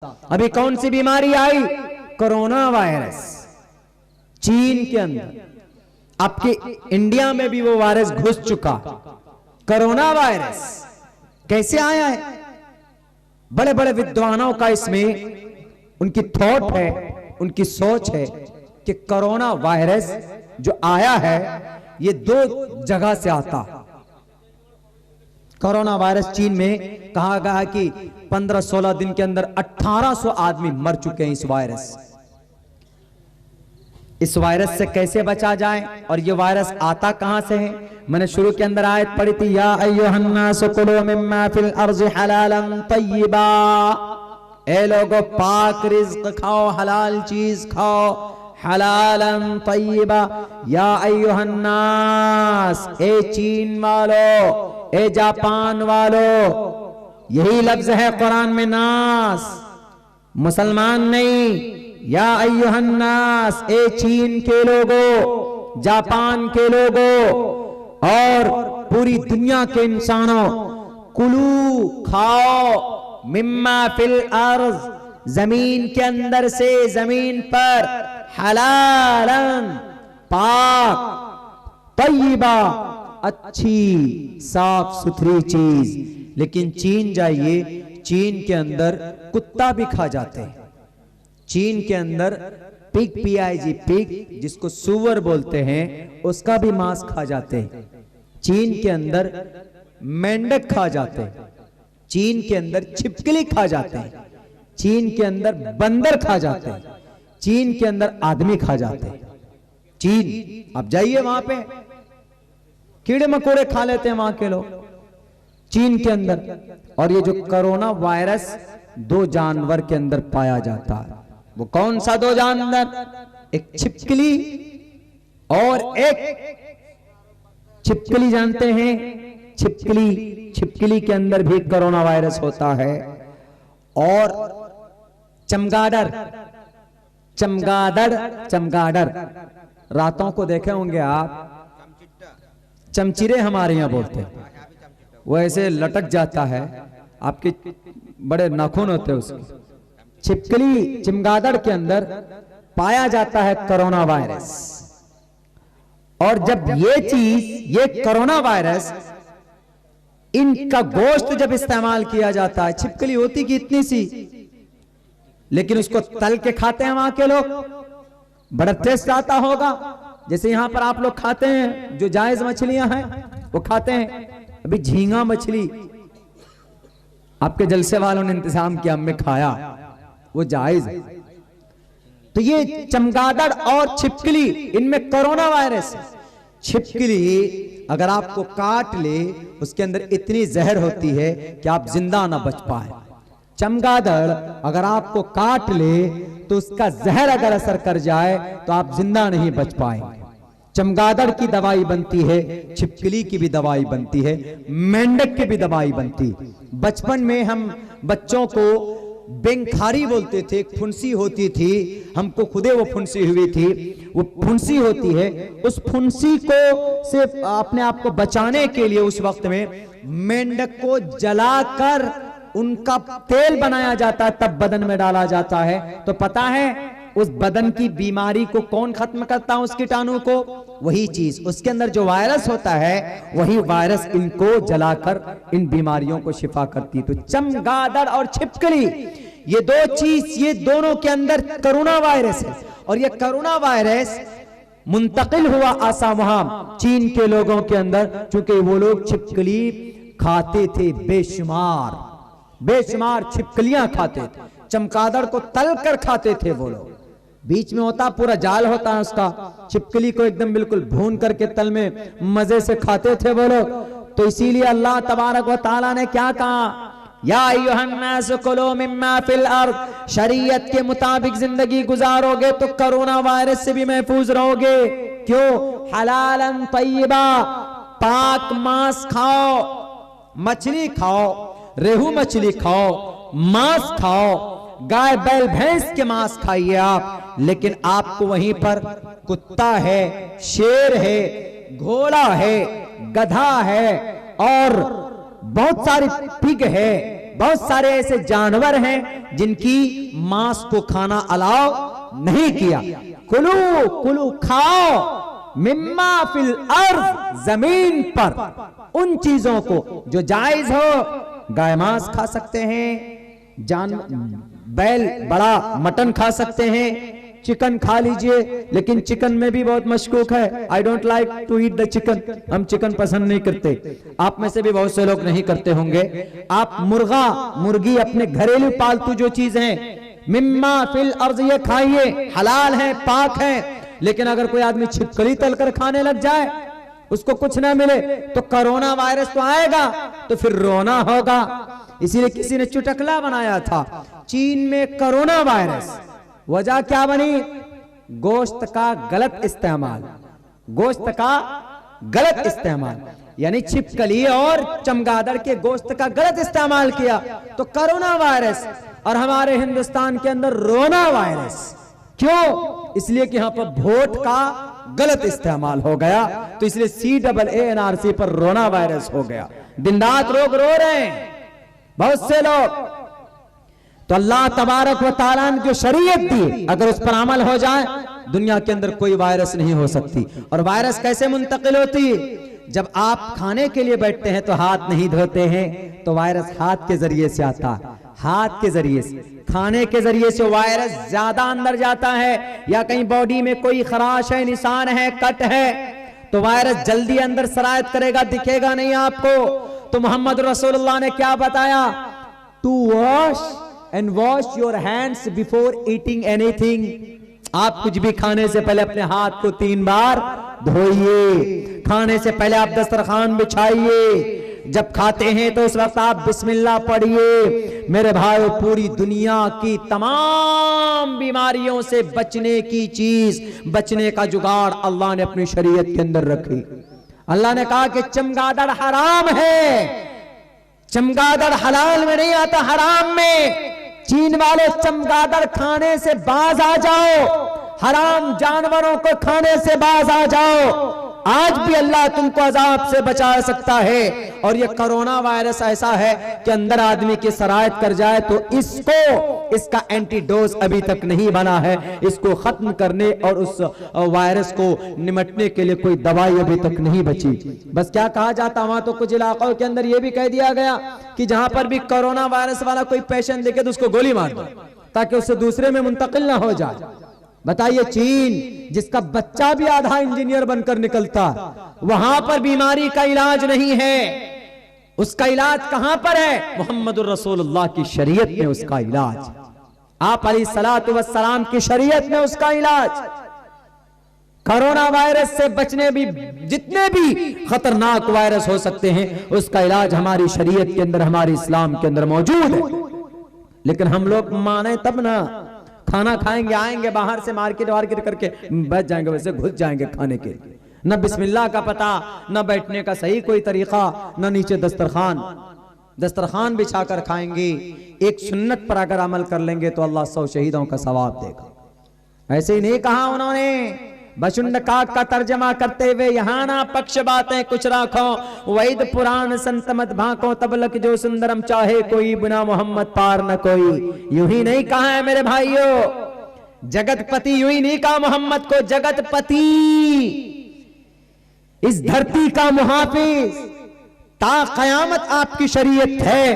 अभी कौन सी बीमारी आई? Corona virus. चीन के अंदर, आपके इंडिया में भी वो वायरस घुस चुका। कोरोना वायरस कैसे आया है? बड़े बड़े विद्वानों का इसमें उनकी थॉट है, उनकी सोच है कि कोरोना वायरस जो आया है ये दो जगह से आता। कोरोना वायरस चीन में कहा गया है कि 15-16 दिन के अंदर 1800 आदमी मर चुके हैं इस वायरस से कैसे बचा जाए? और ये वायरस आता कहां से है? मैंने शुरू के अंदर आयत पढ़ी थी, या अय्युहन्नास कुलू मिम्मा फिल अर्ज़ि हलालन तय्यिबा। ए लोगों, पाक रिज़्क खाओ, हलाल चीज खाओ, हलालन तय्यिबा। या अय्युहन्नास, ए चीन वालों, ए जापान वालों, यही लफ्ज है कुरान में, नास, मुसलमान नहीं। या अय्युहन्नास, ए चीन के लोगों, जापान के लोगों और पूरी दुनिया के इंसानों, कुलू खाओ, मिम्मा फिल अर्ज़, जमीन के अंदर से, जमीन पर, हलालन पाक, तय्यिबा अच्छी साफ सुथरी चीज। लेकिन चीन जाइए, चीन के अंदर कुत्ता भी खा जाते हैं। चीन के अंदर पिग, PIG, पिग जिसको सुअर बोलते हैं, उसका भी मांस खा जाते हैं। चीन के अंदर मेंढक खा जाते हैं। चीन के अंदर छिपकली खा जाते हैं। चीन के अंदर बंदर खा जाते हैं। चीन के अंदर आदमी खा जाते हैं। चीन, आप जाइए वहां पे, कीड़े मकोड़े खा लेते हैं वहां के लोग चीन के अंदर। और ये जो कोरोना वायरस दो जानवर के अंदर पाया जाता है। वो कौन सा दो जानवर? एक छिपकली और एक, छिपकली जानते हैं? छिपकली के अंदर भी कोरोना वायरस होता है। और चमगादड़, रातों को देखे होंगे आप, चमचिरे हमारे यहां बोलते हैं, वो ऐसे लटक जाता है, आपके बड़े नाखून होते हैं उसके। छिपकली, चमगादड़ के अंदर पाया जाता है कोरोना वायरस। और जब ये चीज, ये कोरोना वायरस, इनका गोश्त जब इस्तेमाल किया जाता है, छिपकली होती कि इतनी सी, लेकिन उसको तल के खाते हैं वहां के लोग, बड़ा टेस्ट आता होगा। जैसे यहां पर आप लोग खाते हैं जो जायज मछलियां हैं वो खाते हैं। अभी झींगा मछली आपके जलसे वालों ने इंतजाम किया, हमने खाया, वो जायज है। तो ये चमगादड़ और छिपकली, इनमें कोरोना वायरस है। छिपकली अगर आपको काट ले, उसके अंदर इतनी जहर होती है कि आप जिंदा ना बच पाए। चमगादड़ अगर आपको काट ले तो उसका जहर अगर असर कर जाए तो आप जिंदा नहीं बच पाएंगे। चमगादड़ की दवाई बनती है, छिपकली की भी दवाई बनती है, मेंढक की भी दवाई बनती है। बचपन में हम बच्चों को बेंखारी बोलते थे, एक फुंसी होती थी, हमको खुदे वो फुंसी हुई थी, वो फुंसी होती है। उस फुंसी को से अपने आप को बचाने के लिए उस वक्त में मेंढक को जलाकर उनका तेल बनाया जाता है, तब बदन में डाला जाता है। तो पता है उस बदन की बीमारी को कौन खत्म करता है, उस कीटाणु को? वही चीज, उसके अंदर जो वायरस होता है वही वायरस इनको जलाकर इन बीमारियों को शिफा करती। तो चमगादड़ और छिपकली, ये दो चीज, ये दोनों के अंदर कोरोना वायरस है। और ये कोरोना वायरस मुंतकिल हुआ आसाम, चीन के लोगों के अंदर, चूंकि वो लोग छिपकली खाते थे, बेशुमार छिपकलियां खाते थे। चमगादड़ को तल कर खाते थे वो लोग, बीच में होता पूरा जाल होता है उसका, छिपकली को एकदम बिल्कुल भून करके तल में मजे से खाते थे वो लोग। तो इसीलिए अल्लाह तबारक व तआला ने क्या कहा, या अय्युहन्नास कुलू मिम्मा फिल अर्ज़, शरीयत के मुताबिक जिंदगी गुजारोगे तो कोरोना वायरस से भी महफूज रहोगे। क्यों? हलालन तय्यिबा, पाक मांस खाओ, मछली खाओ, रेहू मछली खाओ, मांस खाओ, गाय बैल भैंस के मांस खाइए आप। लेकिन आपको वहीं पर कुत्ता है, शेर है, घोड़ा है, गधा है और बहुत सारी पिग है, बहुत सारे ऐसे जानवर हैं जिनकी मांस को खाना अलाउ नहीं किया। कुलू कुलू खाओ मिम्मा फिल अर्ज, जमीन पर उन चीजों को जो जायज हो। गाय मांस खा सकते हैं, बैल बड़ा मटन खा सकते हैं, चिकन खा लीजिए, लेकिन चिकन में भी बहुत मशकूक है। I don't like to eat the chicken, हम चिकन पसंद नहीं करते। आप में से भी बहुत से लोग नहीं करते होंगे। आप मुर्गा मुर्गी अपने घरेलू पालतू जो चीज हैं, मिम्मा फिल अर्ज, ये खाइए, हलाल है, पाक है। लेकिन अगर कोई आदमी छिपकली तलकर खाने लग जाए, उसको कुछ ना मिले, तो कोरोना वायरस तो आएगा, तो फिर रोना होगा। इसीलिए किसी ने चुटकला बनाया था, चीन में कोरोना वायरस, वजह क्या बनी? गोश्त का गलत इस्तेमाल, गोश्त का गलत इस्तेमाल, यानी छिपकली और चमगादड़ के गोश्त का गलत इस्तेमाल किया तो कोरोना वायरस। और हमारे हिंदुस्तान के अंदर रोना वायरस। क्यों? इसलिए कि यहां पर वोट का गलत इस्तेमाल हो गया, तो इसलिए CAANRC पर रोना वायरस हो गया। दिन रात लोग रो रहे हैं, बहुत से लोग। तो अल्लाह तबारक व तआला ने जो शरीयत दी, अगर उस पर अमल हो जाए, दुनिया के अंदर कोई वायरस नहीं हो सकती। और वायरस कैसे मुंतकिल होती है? जब आप खाने के लिए बैठते हैं तो हाथ नहीं धोते हैं, तो वायरस हाथ के जरिए से आता है। हाथ के जरिए से, खाने के जरिए से वायरस ज्यादा अंदर जाता है, या कहीं बॉडी में कोई खराश है, निशान है, कट है, तो वायरस जल्दी अंदर सरायत करेगा, दिखेगा नहीं आपको। तो मोहम्मद रसूलुल्लाह ने क्या बताया? To wash and wash your hands before eating anything. आप कुछ भी खाने से पहले अपने हाथ को 3 बार धोइए। खाने से पहले आप दस्तरखान बिछाइए। जब खाते हैं तो उस वक्त आप बिस्मिल्लाह पढ़िए। मेरे भाई, पूरी दुनिया की तमाम बीमारियों से बचने की चीज, बचने का जुगाड़ अल्लाह ने अपनी शरीयत के अंदर रखी। अल्लाह ने कहा कि चमगादड़ हराम है, चमगादड़ हलाल में नहीं आता, हराम में। चीन वाले चमगादड़ खाने से बाज आ जाओ, हराम जानवरों को खाने से बाज आ जाओ। आज भी अल्लाह तुमको अजाब से बचा सकता है। और ये कोरोना वायरस ऐसा है कि अंदर आदमी की सरायत कर जाए तो इसका एंटीडोज अभी तक नहीं बना है। इसको खत्म करने और उस वायरस को निमटने के लिए कोई दवाई अभी तक नहीं बची। बस क्या कहा जाता, वहां तो कुछ इलाकों के अंदर यह भी कह दिया गया कि जहां पर भी कोरोना वायरस वाला कोई पेशेंट दिखे तो उसको गोली मार दो, ताकि उससे दूसरे में मुंतकिल ना हो जाए। बताइए, चीन जिसका बच्चा भी आधा इंजीनियर बनकर निकलता, वहां पर बीमारी का इलाज नहीं है। उसका इलाज कहां पर है? मोहम्मद रसूलुल्लाह की शरीयत में उसका इलाज, आप अलैहिस्सलातु वस्सलाम की शरीयत में उसका इलाज। कोरोना वायरस से बचने भी जितने भी खतरनाक वायरस हो सकते हैं, उसका इलाज हमारी शरीयत के अंदर, हमारे इस्लाम के अंदर मौजूद है। लेकिन हम लोग माने तब ना। खाना खाएंगे, आएंगे बाहर से मार्केट वार्केट करके बच जाएंगे, वैसे घुस जाएंगे खाने के। न बिस्मिल्लाह का पता, न बैठने का सही कोई तरीका, न नीचे दस्तरखान बिछाकर खाएंगे। एक सुन्नत पर अगर अमल कर लेंगे तो अल्लाह 100 शहीदों का सवाब देगा। ऐसे ही नहीं कहा उन्होंने। बशुंड काक का तर्जमा करते हुए, यहाँ ना पक्ष बातें कुछ राखो, वैद पुराण संत मत भाको, तबलक जो सुंदरम चाहे कोई, बिना मोहम्मद पार न कोई। यूं ही नहीं कहा है मेरे भाइयों, जगतपति यूं ही नहीं कहा मोहम्मद को, जगतपति, इस धरती का मुहाफिज। ता कयामत आपकी शरीयत है,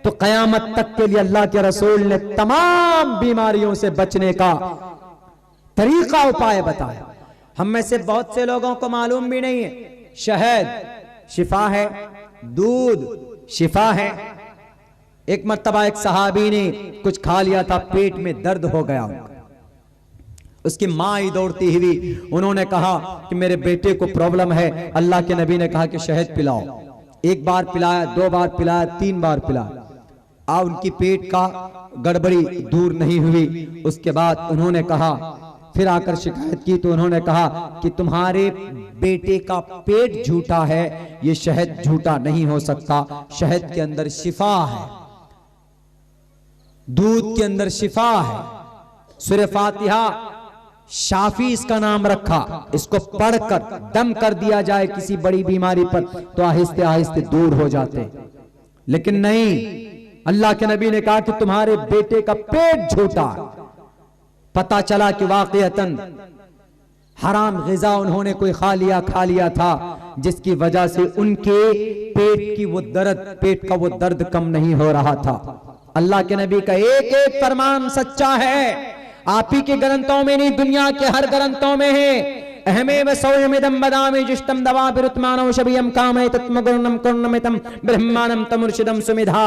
तो कयामत तक के लिए अल्लाह के रसूल ने तमाम बीमारियों से बचने का तरीका, उपाय बताया। हम में से बहुत से लोगों को मालूम भी नहीं है। शहद शिफा है, दूध शिफा है। एक मर्तबा एक सहाबी ने कुछ खा लिया था, पेट में दर्द हो गया। उसकी माँ ही दौड़ती हुई, उन्होंने कहा कि मेरे बेटे को प्रॉब्लम है। अल्लाह के नबी ने कहा कि शहद पिलाओ। 1 बार पिलाया, 2 बार पिलाया, 3 बार पिलाया। उनकी पेट का गड़बड़ी दूर नहीं हुई। उसके बाद उन्होंने कहा, फिर आकर शिकायत की, तो उन्होंने कहा कि तुम्हारे बेटे का पेट झूठा है, ये शहद झूठा नहीं हो सकता। शहद के अंदर शिफा है, दूध के अंदर शिफा है। सूरह फातिहा, शाफी इसका नाम रखा। इसको पढ़कर दम कर दिया जाए किसी बड़ी बीमारी पर, तो आहिस्ते आहिस्ते दूर हो जाते। लेकिन नहीं, अल्लाह के नबी ने कहा कि तुम्हारे बेटे का पेट झूठा। पता चला कि वाकईतन हराम ग़िज़ा उन्होंने कोई खा लिया था, जिसकी वजह से उनके पेट का वो दर्द कम नहीं हो रहा था। अल्लाह के नबी का एक एक फरमान सच्चा है। आप ही के ग्रंथों में नहीं, दुनिया के हर ग्रंथों में है। अहमे व सौयमिदम बदामी जिष्टम दवा बिरुत्मानो शबियम कामे तत्मगुणम कर्णमितम ब्रह्मानम तमुर्शिदम सुमिधा।